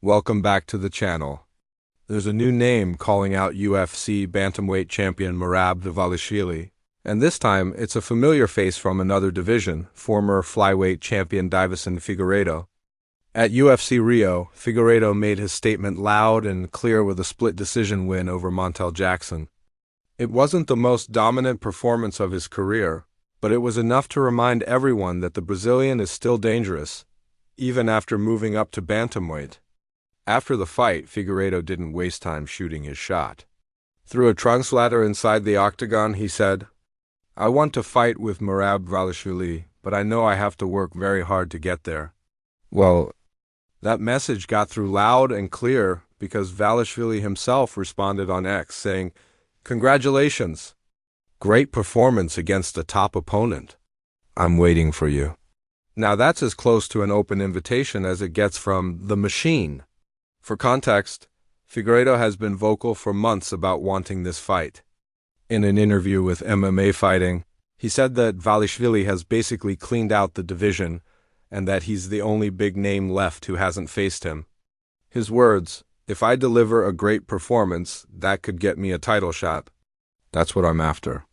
Welcome back to the channel. There's a new name calling out UFC bantamweight champion Merab Dvalishvili, and this time it's a familiar face from another division, former flyweight champion Deiveson Figueiredo. At UFC Rio, Figueiredo made his statement loud and clear with a split decision win over Montel Jackson. It wasn't the most dominant performance of his career, but it was enough to remind everyone that the Brazilian is still dangerous, even after moving up to bantamweight. After the fight, Figueiredo didn't waste time shooting his shot. Through a translator inside the octagon, he said, "I want to fight with Merab Dvalishvili, but I know I have to work very hard to get there." Well, that message got through loud and clear because Dvalishvili himself responded on X saying, "Congratulations. Great performance against a top opponent. I'm waiting for you." Now that's as close to an open invitation as it gets from the machine. For context, Figueiredo has been vocal for months about wanting this fight. In an interview with MMA Fighting, he said that Dvalishvili has basically cleaned out the division and that he's the only big name left who hasn't faced him. His words, "If I deliver a great performance, that could get me a title shot. That's what I'm after."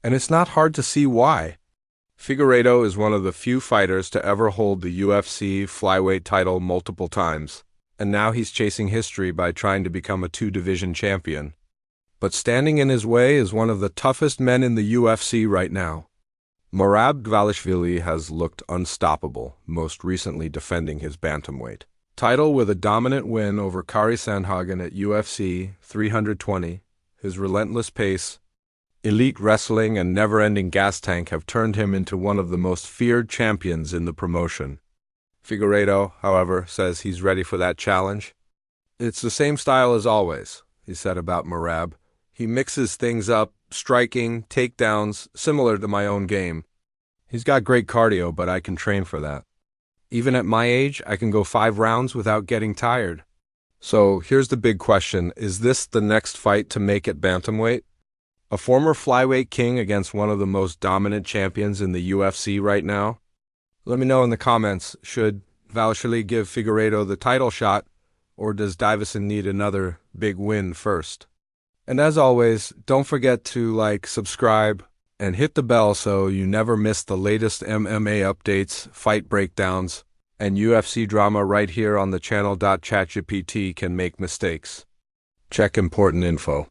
And it's not hard to see why. Figueiredo is one of the few fighters to ever hold the UFC flyweight title multiple times, and now he's chasing history by trying to become a two-division champion. But standing in his way is one of the toughest men in the UFC right now. Merab Dvalishvili has looked unstoppable, most recently defending his bantamweight title with a dominant win over Kari Sandhagen at UFC 320. His relentless pace, elite wrestling, and never-ending gas tank have turned him into one of the most feared champions in the promotion. Figueiredo, however, says he's ready for that challenge. "It's the same style as always," he said about Merab. "He mixes things up, striking, takedowns, similar to my own game. He's got great cardio, but I can train for that. Even at my age, I can go 5 rounds without getting tired." So here's the big question. Is this the next fight to make at bantamweight? A former flyweight king against one of the most dominant champions in the UFC right now? Let me know in the comments. Should Dvalishvili give Figueiredo the title shot, or does Deiveson need another big win first? And as always, don't forget to like, subscribe, and hit the bell so you never miss the latest MMA updates, fight breakdowns, and UFC drama right here on the channel. ChatGPT can make mistakes. Check important info.